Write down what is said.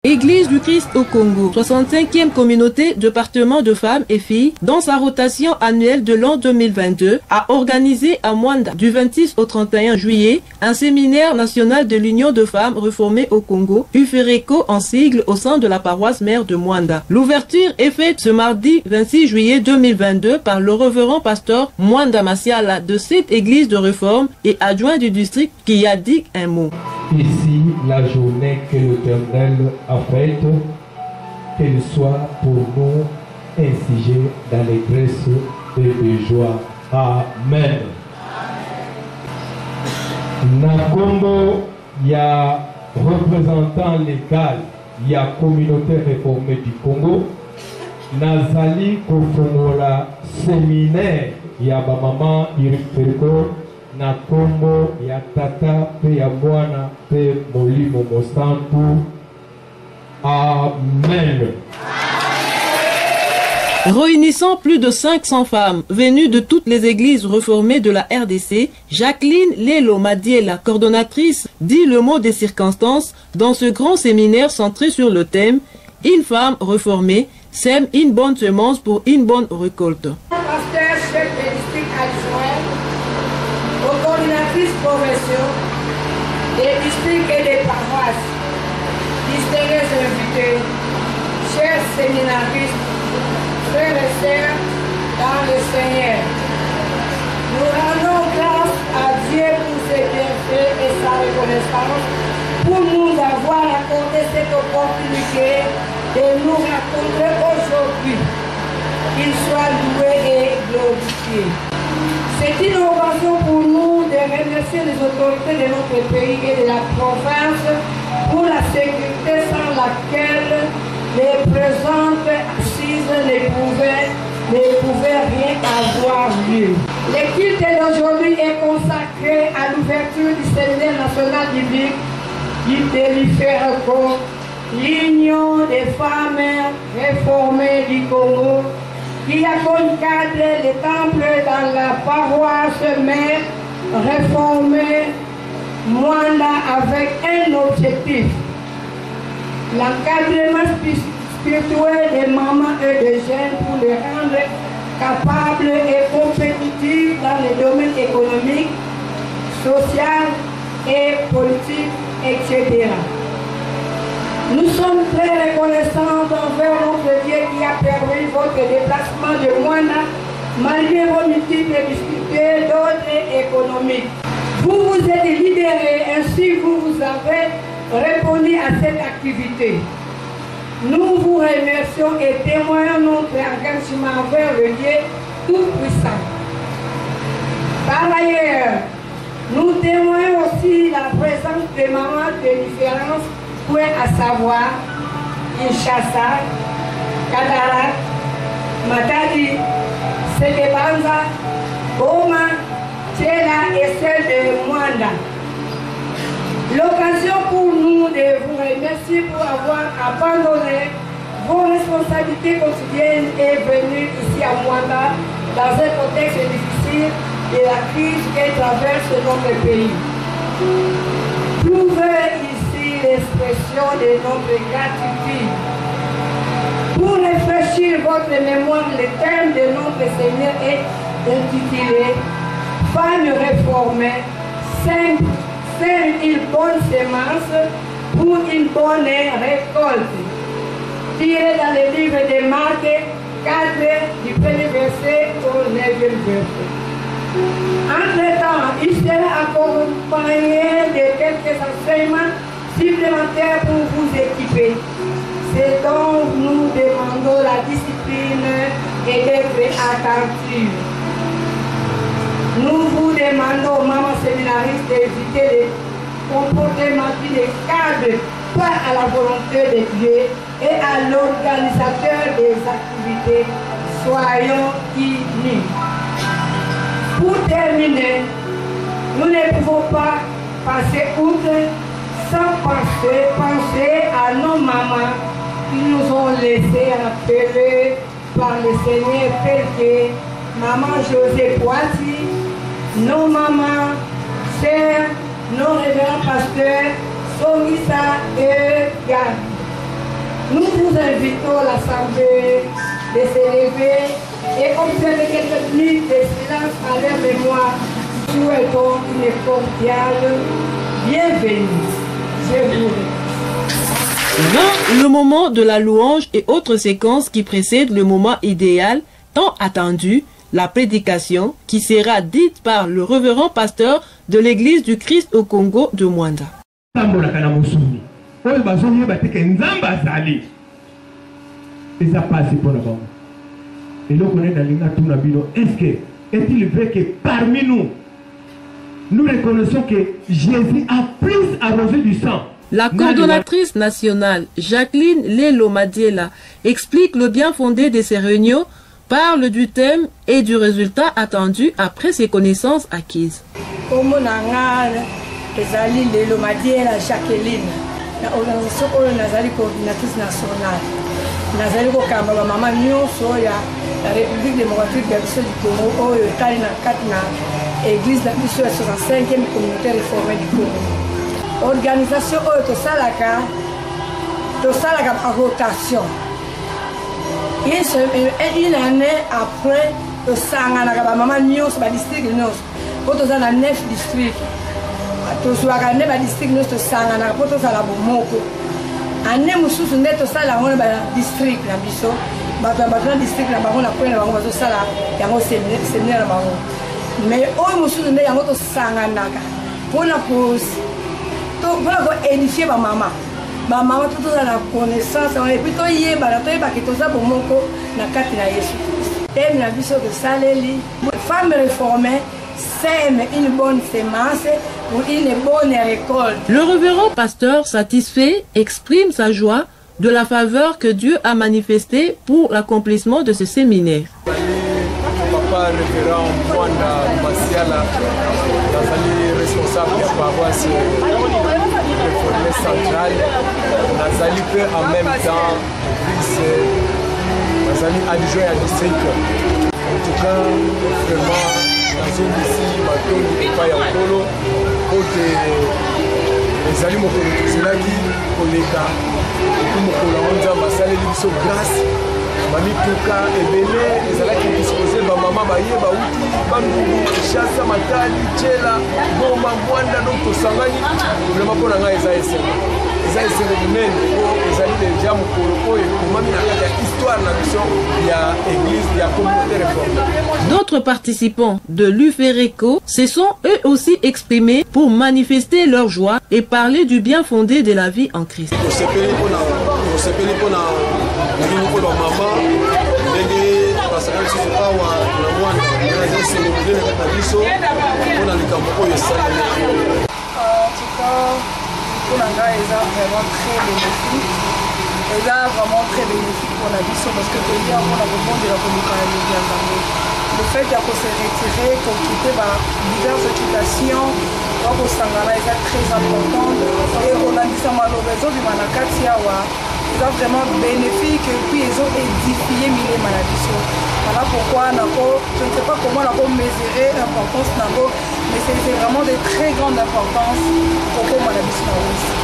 Église du Christ au Congo, 65e communauté département de femmes et filles, dans sa rotation annuelle de l'an 2022, a organisé à Mwanda du 26 au 31 juillet un séminaire national de l'Union de femmes réformées au Congo, UFERECO en sigle, au sein de la paroisse mère de Mwanda. L'ouverture est faite ce mardi 26 juillet 2022 par le révérend pasteur Mwanda Masiala de cette église de réforme et adjoint du district qui a dit un mot. Ici, la journée que l'Éternel a faite, qu'elle soit pour nous insigée d'allégresse et de joie. Amen. Nakombo, il y a représentant légal, il y a communauté réformée du Congo. Nazali Kofongola séminaire, il y a maman Iriferico. Na kombo ya tata pe ya bwana pe molimo mosantu. Amen. Réunissant plus de 500 femmes venues de toutes les églises réformées de la RDC, Jacqueline Lelo Madiela, coordonnatrice, dit le mot des circonstances dans ce grand séminaire centré sur le thème « Une femme réformée sème une bonne semence pour une bonne récolte ». Pasteur, chef de district adjoint, aux coordinatrices provinciaux des districts et des paroisses, distingués invités, chers séminaristes, frères et sœurs dans le Seigneur. Nous rendons grâce à Dieu pour ses bienfaits et sa reconnaissance pour nous avoir accordé cette opportunité de nous rencontrer aujourd'hui. Qu'il soit loué et glorifié. C'est une occasion pour nous de remercier les autorités de notre pays et de la province pour la sécurité sans laquelle les présentes assises ne pouvaient rien avoir lieu. Le culte d'aujourd'hui est consacré à l'ouverture du séminaire national biblique de l'UFERECO, l'Union des femmes réformées du Congo, qui a comme cadre les temples dans la paroisse mère réformée Mwanda avec un objectif: l'encadrement spirituel des mamans et des jeunes pour les rendre capables et compétitifs dans les domaines économiques, social et politique, etc. Nous sommes très reconnaissants envers notre Dieu qui a permis votre déplacement de Mwanda malgré vos multiples difficultés d'ordre économique. Vous vous êtes libérés, ainsi vous avez répondu à cette activité. Nous vous remercions et témoignons notre engagement envers le Dieu Tout-Puissant. Par ailleurs, nous témoignons aussi la présence des mamans de différence, à savoir Kinshasa, Kadara, Matadi, Sekebanza, Goma, Tchela et celle de Mwanda. L'occasion pour nous de vous remercier pour avoir abandonné vos responsabilités quotidiennes et venue ici à Mwanda dans un contexte difficile de la crise qui traverse notre pays. Prouvez ici l'expression de notre gratitude. Pour réfléchir votre mémoire, le thème de notre Seigneur est intitulé « Femme réformée, sème une bonne semence pour une bonne récolte ». Tiré dans le livre de Marc 4, du premier verset au 9e verset. Entre-temps, il sera accompagné de quelques enseignements supplémentaires pour vous équiper. C'est donc nous demandons la discipline et d'être attentifs. Nous vous demandons, maman séminariste, d'éviter les comportements qui ne cadrent pas à la volonté de Dieu et à l'organisateur des activités. Soyons unis. Pour terminer, nous ne pouvons pas passer outre sans penser à nos mamans qui nous ont laissé appeler par le Seigneur, telles que maman José Poissy, nos mamans, sœurs, nos révérends pasteurs, Somisa et Gad. Nous vous invitons l'Assemblée de s'élever et observer quelques minutes de silence à leur mémoire. Souhaitons une cordiale bienvenue. Je vous remercie. Vint le moment de la louange et autres séquences qui précèdent le moment idéal, tant attendu, la prédication, qui sera dite par le révérend pasteur de l'église du Christ au Congo de Mwanda. Est-il vrai que parmi nous, nous reconnaissons que Jésus a plus arrosé du sang? La coordonnatrice nationale, Jacqueline Lelo Madiela, explique le bien fondé de ces réunions, parle du thème et du résultat attendu après ses connaissances acquises. Lelo Madiela Jacqueline, l'organisation Nazali coordinatrice nationale. Nazali kokamba ba mama nyonso ya la République démocratique du Congo oyo tali na kati na église na biso ya 65e communauté réformée du Congo. Organisation oyo tosalaka par rotation. Une année après tosanganaka ba mama nyonso ba district nyonso po toza na 9 districts. Tozwaka ne ba district nyonso tosanganaka po tozala bomoko. Année mosusu nde tosala yango na district na biso bato na district na bango na kwe na bango bazosala yango séminaire na bango mais oyo mosusu nde yango tosanganaka mpona koédifie bamama tozala na connaissance epuis toyebaki toza bomoko na kati na Yesu Christ. Teme na biso tosaleli femme réformée sème une bonne semence pour une bonne récolte. Le révérend pasteur satisfait exprime sa joie de la faveur que Dieu a manifestée pour l'accomplissement de ce séminaire. Papa révérend Mwanda Masiala, responsable de la paroisse réformée centrale, Nazali peut en même temps Nazali adjoint à district. En tout cas, vraiment, dans une ici, bateau de pas ya polo, côté les amis mon collègue, collègue, et mon collègue, on a salé l'ibso grâce. Mami tuka ebele ezalaki disposer ba mama baye ba uti bandugu chasa matali chela bomba Mwanda donc tosangani vraiment pona nga eza esere munene po ezali deja mokolo oyo komami na kati ya histoire na biso ya église ya communauté réformée. D'autres participants de l'UFERECO se sont eux aussi exprimés pour manifester leur joie et parler du bien fondé de la vie en Christ. Le fait de se retirer, qu'on quitte diverses occupations, c'est très important. Et on a dit ça malheureusement du Manakatiawa. Ils ont vraiment bénéfique et puis ils ont édifié Milé Maladiso. Voilà pourquoi je ne sais pas comment on a mesurer l'importance, mais c'est vraiment de très grande importance pour Maladiso.